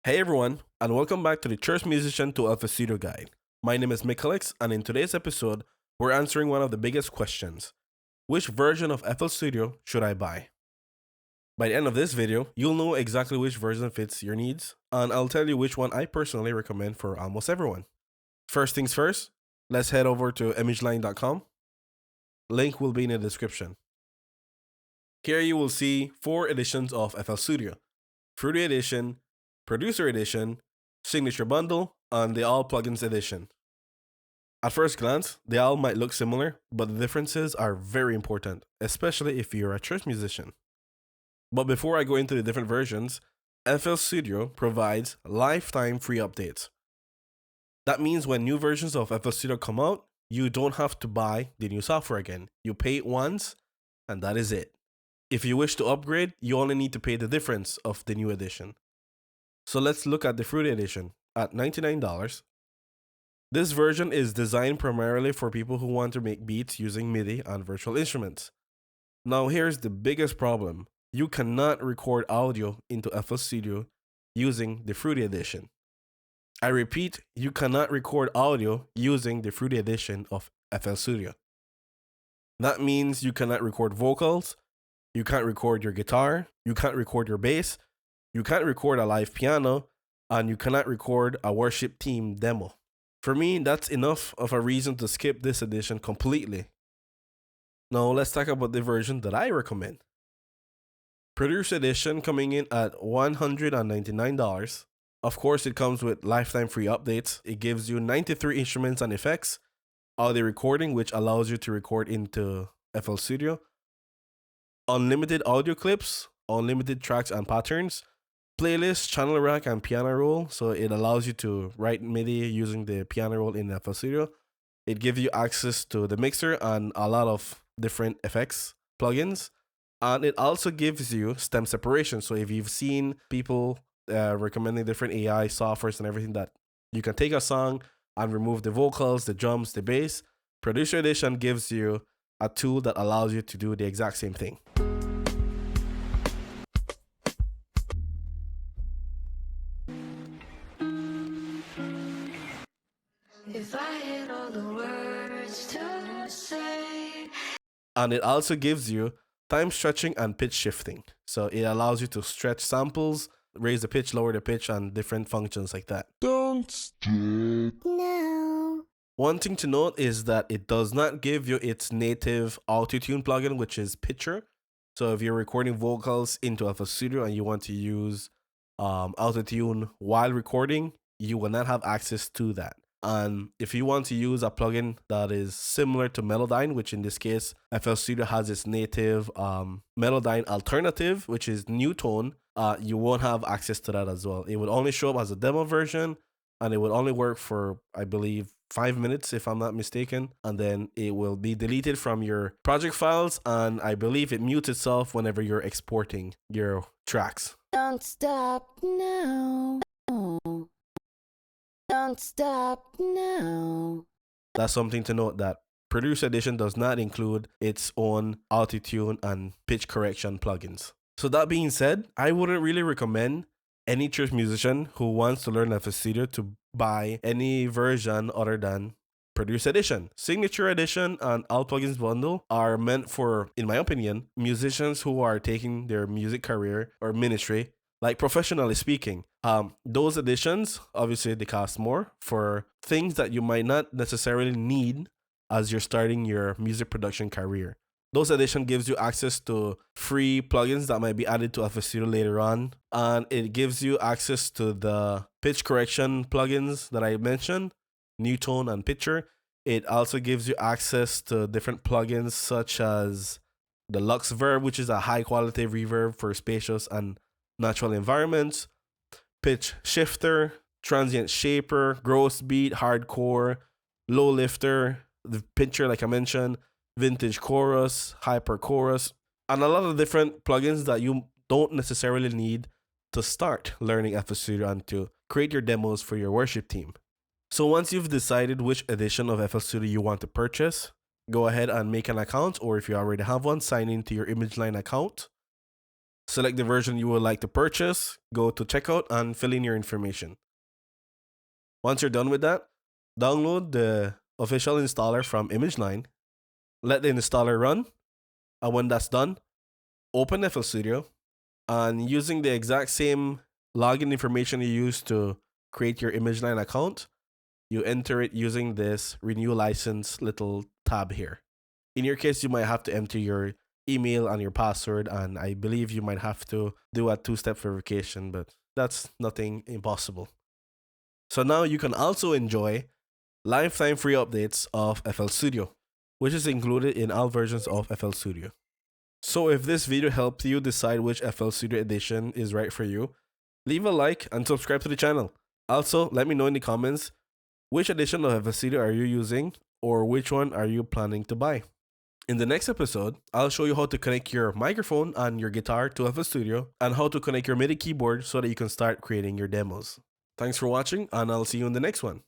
Hey everyone, and welcome back to the Church Musician to Alpha Studio Guide. My name is Michaelix, and in today's episode, we're answering one of the biggest questions. Which version of FL Studio should I buy? By the end of this video, you'll know exactly which version fits your needs, and I'll tell you which one I personally recommend for almost everyone. First things first, let's head over to imageline.com. Link will be in the description. Here you will see 4 editions of FL Studio: Fruity Edition, Producer Edition, Signature Bundle, and the All Plugins Edition. At first glance, they all might look similar, but the differences are very important, especially if you're a church musician. But before I go into the different versions, FL Studio provides lifetime free updates. That means when new versions of FL Studio come out, you don't have to buy the new software again. You pay it once, and that is it. If you wish to upgrade, you only need to pay the difference of the new edition. So let's look at the Fruity Edition at $99. This version is designed primarily for people who want to make beats using MIDI and virtual instruments. Now here's the biggest problem. You cannot record audio into FL Studio using the Fruity Edition. I repeat, you cannot record audio using the Fruity Edition of FL Studio. That means you cannot record vocals, you can't record your guitar, you can't record your bass, you can't record a live piano, and you cannot record a worship team demo. For me, that's enough of a reason to skip this edition completely. Now let's talk about the version that I recommend. Producer Edition coming in at $199. Of course, it comes with lifetime free updates. It gives you 93 instruments and effects, audio recording, which allows you to record into FL Studio, unlimited audio clips, unlimited tracks and patterns, playlist, channel rack, and piano roll. So it allows you to write MIDI using the piano roll in FL Studio. It gives you access to the mixer and a lot of different effects plugins. And it also gives you stem separation. So if you've seen people recommending different AI softwares and everything that you can take a song and remove the vocals, the drums, the bass, Producer Edition gives you a tool that allows you to do the exact same thing. If I had all the words to say. And it also gives you time stretching and pitch shifting. So it allows you to stretch samples, raise the pitch, lower the pitch, and different functions like that. Don't stop now. One thing to note is that it does not give you its native auto-tune plugin, which is Pitcher. So if you're recording vocals into FL Studio and you want to use auto-tune while recording, you will not have access to that. And if you want to use a plugin that is similar to Melodyne, which in this case, FL Studio has its native Melodyne alternative, which is Newtone, you won't have access to that as well. It would only show up as a demo version, and it would only work for, I believe, 5 minutes, if I'm not mistaken. And then it will be deleted from your project files, and I believe it mutes itself whenever you're exporting your tracks. Don't stop now. Don't stop now. That's something to note, that Producer Edition does not include its own auto-tune and pitch correction plugins. So that being said, I wouldn't really recommend any church musician who wants to learn FL Studio to buy any version other than Producer Edition. Signature Edition and All Plugins Bundle are meant for, in my opinion, musicians who are taking their music career or ministry, like professionally speaking. Those editions, obviously they cost more for things that you might not necessarily need as you're starting your music production career. Those edition gives you access to free plugins that might be added to FL Studio later on. And it gives you access to the pitch correction plugins that I mentioned, Newtone and Pitcher. It also gives you access to different plugins such as the LuxVerb, which is a high quality reverb for spacious and natural environments, Pitch Shifter, Transient Shaper, Gross Beat, Hardcore, Low Lifter, the Pitcher, like I mentioned, Vintage Chorus, Hyper Chorus, and a lot of different plugins that you don't necessarily need to start learning FL Studio and to create your demos for your worship team. So once you've decided which edition of FL Studio you want to purchase, go ahead and make an account, or if you already have one, sign into your ImageLine account. select the version you would like to purchase, go to checkout, and fill in your information. Once you're done with that, download the official installer from Image9, let the installer run, and when that's done, open FL Studio, and using the exact same login information you used to create your Image9 account, you enter it using this renew license little tab here. In your case, you might have to enter your email and your password, and I believe you might have to do a 2-step verification, but that's nothing impossible. So now you can also enjoy lifetime free updates of FL Studio, which is included in all versions of FL Studio. So if this video helped you decide which FL Studio edition is right for you, leave a like and subscribe to the channel. Also, let me know in the comments which edition of FL Studio are you using, or which one are you planning to buy. In the next episode, I'll show you how to connect your microphone and your guitar to FL Studio, and how to connect your MIDI keyboard so that you can start creating your demos. Thanks for watching, and I'll see you in the next one.